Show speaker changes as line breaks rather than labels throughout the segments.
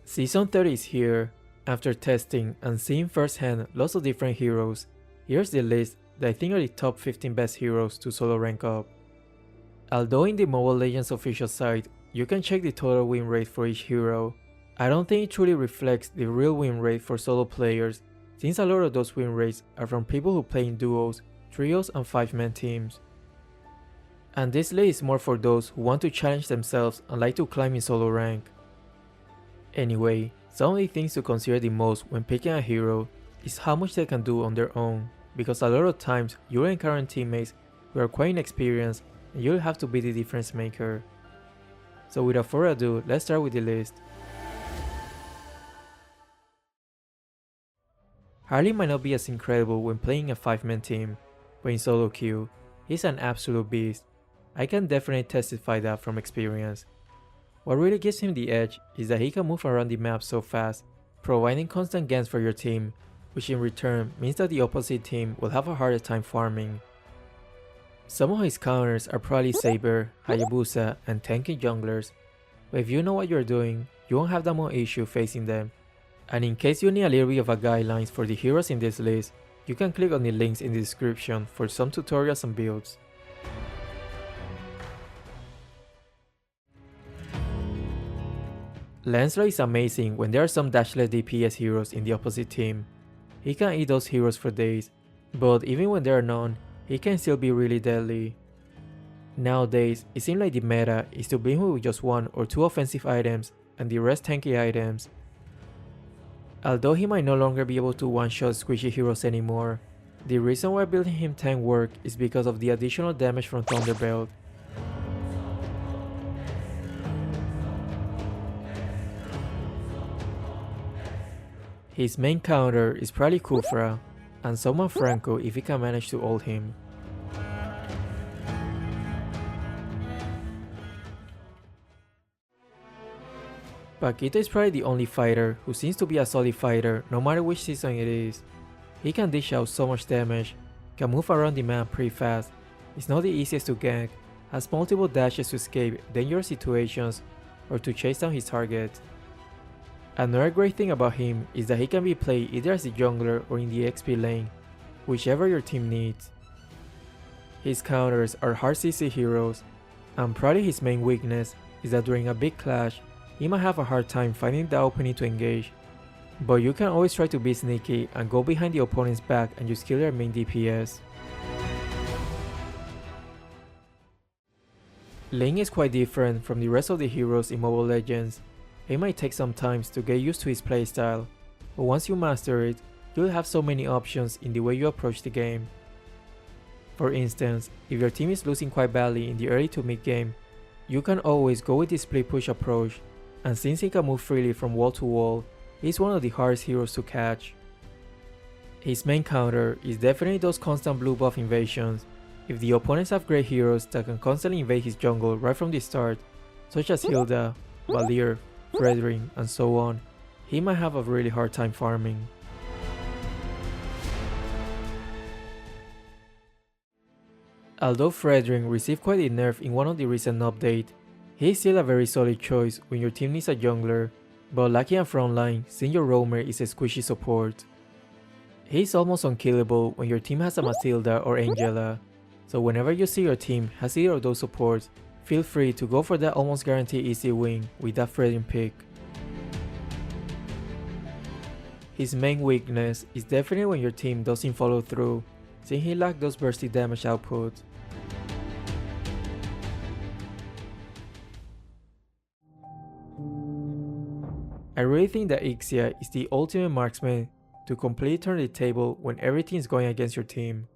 Season 30 is here. After testing and seeing firsthand lots of different heroes, here's the list that I think are the top 15 best heroes to solo rank up. Although in the Mobile Legends official site, you can check the total win rate for each hero, I don't think it truly reflects the real win rate for solo players, since a lot of those win rates are from people who play in duos, trios and 5-man teams. And this list is more for those who want to challenge themselves and like to climb in solo rank. Anyway, some of the things to consider the most when picking a hero is how much they can do on their own, because a lot of times you'll encounter teammates who are quite inexperienced and you'll have to be the difference maker. So without further ado, let's start with the list. Harley might not be as incredible when playing a 5-man team, but in solo queue, he's an absolute beast. I can definitely testify that from experience. What really gives him the edge is that he can move around the map so fast, providing constant ganks for your team, which in return means that the opposite team will have a harder time farming. Some of his counters are probably Saber, Hayabusa, and tanky junglers, but if you know what you're doing, you won't have that much issue facing them. And in case you need a little bit of a guidelines for the heroes in this list, you can click on the links in the description for some tutorials and builds. Lancelot is amazing when there are some dashless DPS heroes in the opposite team. He can eat those heroes for days, but even when there are none, he can still be really deadly. Nowadays, it seems like the meta is to build him with just 1 or 2 offensive items and the rest tanky items. Although he might no longer be able to one-shot squishy heroes anymore, the reason why building him tank work is because of the additional damage from Thunderbelt. His main counter is probably Khufra, and summon Franco if he can manage to ult him. Paquito is probably the only fighter who seems to be a solid fighter no matter which season it is. He can dish out so much damage, can move around the map pretty fast, is not the easiest to gank, has multiple dashes to escape dangerous situations or to chase down his target. Another great thing about him is that he can be played either as a jungler or in the XP lane, whichever your team needs. His counters are hard CC heroes, and probably his main weakness is that during a big clash, he might have a hard time finding the opening to engage, but you can always try to be sneaky and go behind the opponent's back and just kill their main DPS. Ling is quite different from the rest of the heroes in Mobile Legends. It might take some time to get used to his playstyle, but once you master it, you'll have so many options in the way you approach the game. For instance, if your team is losing quite badly in the early to mid game, you can always go with the split push approach, and since he can move freely from wall to wall, he's one of the hardest heroes to catch. His main counter is definitely those constant blue buff invasions. If the opponents have great heroes that can constantly invade his jungle right from the start, such as Hilda, Valier, Fredring, and so on, he might have a really hard time farming. Although Fredring received quite a nerf in one of the recent updates, he is still a very solid choice when your team needs a jungler, but lacking a frontline since your roamer is a squishy support. He is almost unkillable when your team has a Matilda or Angela, so whenever you see your team has either of those supports, feel free to go for that almost guaranteed easy win with that Fredring pick. His main weakness is definitely when your team doesn't follow through, since he lacks those bursty damage output. I really think that Ixia is the ultimate marksman to completely turn the table when everything is going against your team.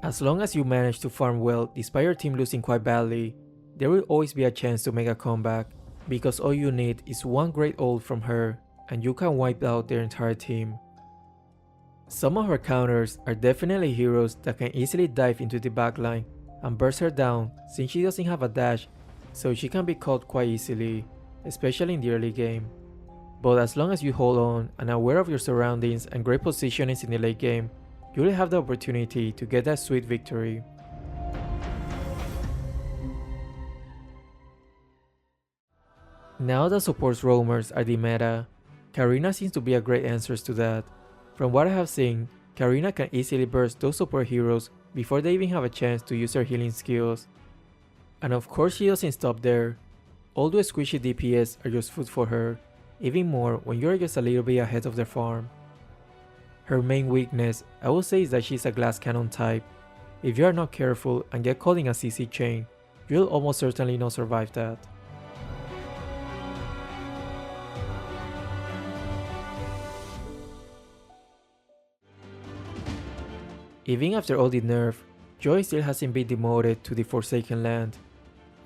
As long as you manage to farm well despite your team losing quite badly, there will always be a chance to make a comeback, because all you need is one great ult from her and you can wipe out their entire team. Some of her counters are definitely heroes that can easily dive into the backline and burst her down since she doesn't have a dash, so she can be caught quite easily, especially in the early game. But as long as you hold on and are aware of your surroundings and great positionings in the late game, you will have the opportunity to get that sweet victory. Now that supports roamers are the meta, Karina seems to be a great answer to that. From what I have seen, Karina can easily burst those support heroes before they even have a chance to use their healing skills. And of course she doesn't stop there. All those squishy DPS are just food for her, even more when you're just a little bit ahead of their farm. Her main weakness, I would say, is that she's a glass cannon type. If you are not careful and get caught in a CC chain, you'll almost certainly not survive that. Even after all the nerf, Joy still hasn't been demoted to the Forsaken Land.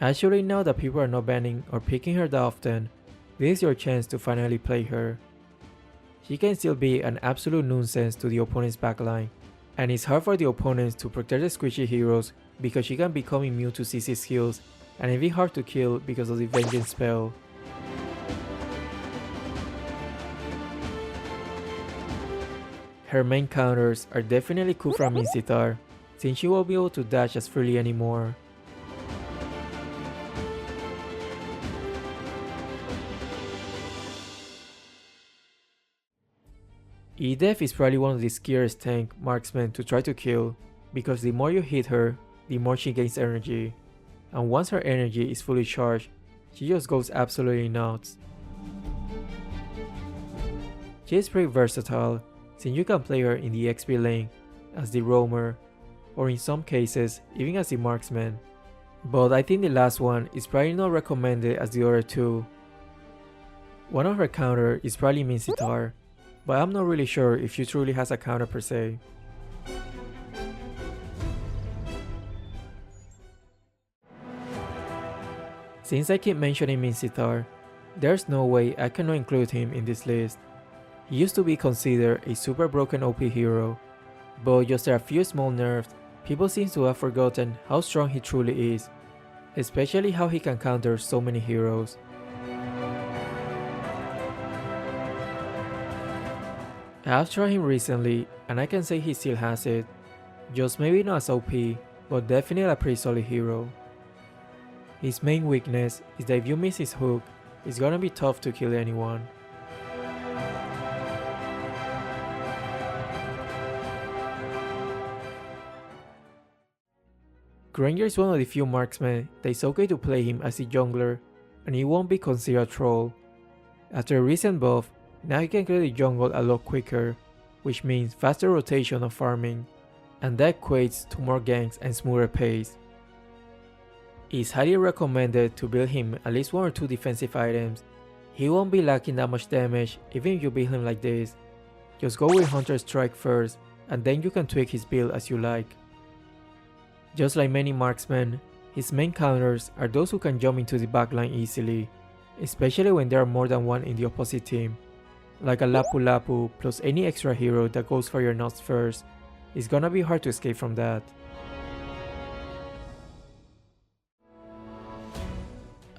Actually, now that people are not banning or picking her that often, this is your chance to finally play her. She can still be an absolute nuisance to the opponent's backline, and it's hard for the opponents to protect the squishy heroes because she can become immune to CC skills and even hard to kill because of the Vengeance spell. Her main counters are definitely Khufra and Mincitar, since she won't be able to dash as freely anymore. Edef is probably one of the scariest tank marksmen to try to kill, because the more you hit her, the more she gains energy, and once her energy is fully charged, she just goes absolutely nuts. She is pretty versatile, since you can play her in the XP lane, as the roamer, or in some cases even as the marksman, but I think the last one is probably not recommended as the other two. One of her counter is probably Mincitar, but I'm not really sure if she truly has a counter per se. Since I keep mentioning Mincitar, there's no way I cannot include him in this list. He used to be considered a super broken OP hero, but just a few small nerfs, people seem to have forgotten how strong he truly is, especially how he can counter so many heroes. I have tried him recently and I can say he still has it, just maybe not as OP, but definitely a pretty solid hero. His main weakness is that if you miss his hook, it's gonna be tough to kill anyone. Granger is one of the few marksmen that is okay to play him as a jungler, and he won't be considered a troll. After a recent buff, now he can clear the jungle a lot quicker, which means faster rotation of farming, and that equates to more ganks and smoother pace. It's highly recommended to build him at least 1 or 2 defensive items. He won't be lacking that much damage even if you build him like this. Just go with Hunter Strike first, and then you can tweak his build as you like. Just like many marksmen, his main counters are those who can jump into the backline easily, especially when there are more than one in the opposite team. Like a Lapu Lapu plus any extra hero that goes for your nuts first, it's gonna be hard to escape from that.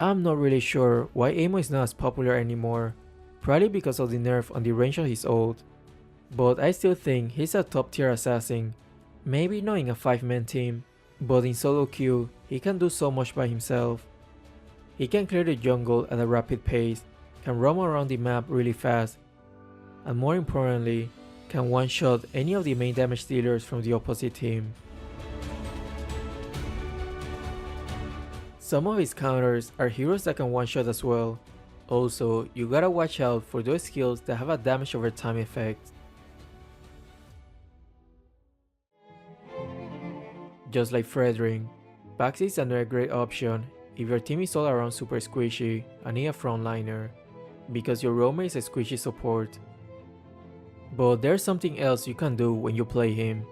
I'm not really sure why Amo is not as popular anymore, probably because of the nerf on the range of his ult, but I still think he's a top tier assassin, maybe not in a 5-man team, but in solo queue he can do so much by himself. He can clear the jungle at a rapid pace, can roam around the map really fast, and more importantly, can one-shot any of the main damage dealers from the opposite team. Some of his counters are heroes that can one-shot as well. Also, you gotta watch out for those skills that have a damage over time effect. Just like Fredring, Baxi is another great option if your team is all around super squishy and need a frontliner, because your roamer is a squishy support. But there's something else you can do when you play him.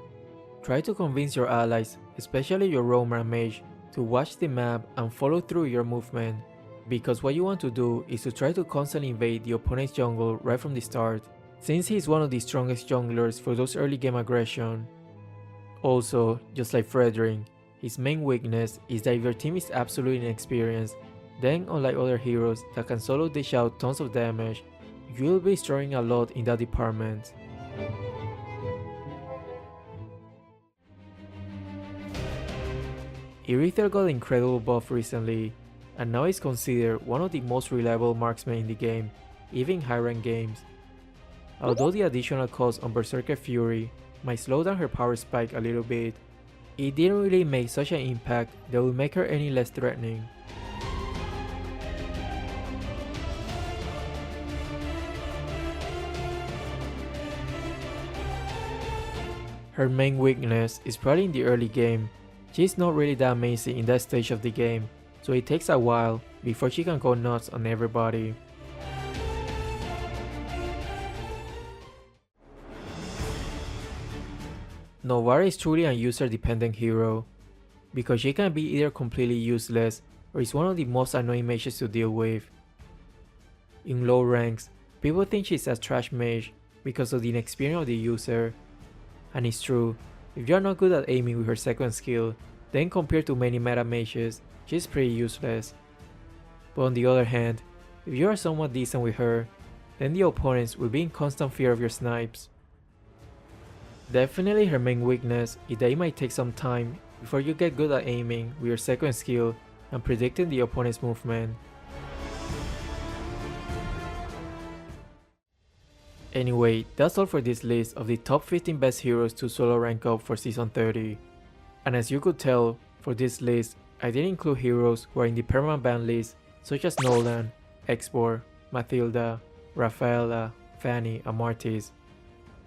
Try to convince your allies, especially your roamer and mage, to watch the map and follow through your movement, because what you want to do is to try to constantly invade the opponent's jungle right from the start, since he is one of the strongest junglers for those early game aggression. Also, just like Fredring, his main weakness is that if your team is absolutely inexperienced, then unlike other heroes that can solo dish out tons of damage, you will be struggling a lot in that department. Irithel got an incredible buff recently, and now is considered one of the most reliable marksmen in the game, even in high rank games. Although the additional cost on Berserker Fury might slow down her power spike a little bit, it didn't really make such an impact that would make her any less threatening. Her main weakness is probably in the early game. She's not really that amazing in that stage of the game, so it takes a while before she can go nuts on everybody. Novara is truly a user-dependent hero, because she can be either completely useless or is one of the most annoying mages to deal with. In low ranks, people think she's a trash mage because of the inexperience of the user, and it's true, if you're not good at aiming with her second skill, then compared to many meta mages, she's pretty useless. But on the other hand, if you are somewhat decent with her, then the opponents will be in constant fear of your snipes. Definitely her main weakness is that it might take some time before you get good at aiming with your second skill and predicting the opponent's movement. Anyway, that's all for this list of the top 15 best heroes to solo rank up for Season 30. And as you could tell, for this list, I didn't include heroes who are in the permanent ban list such as Nolan, Expor, Mathilda, Rafaela, Fanny, and Martis.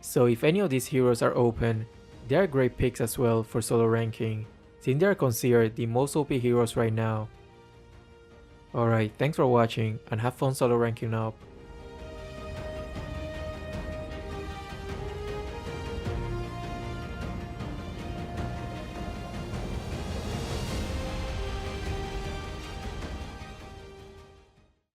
So if any of these heroes are open, they are great picks as well for solo ranking, since they are considered the most OP heroes right now. Alright, thanks for watching and have fun solo ranking up.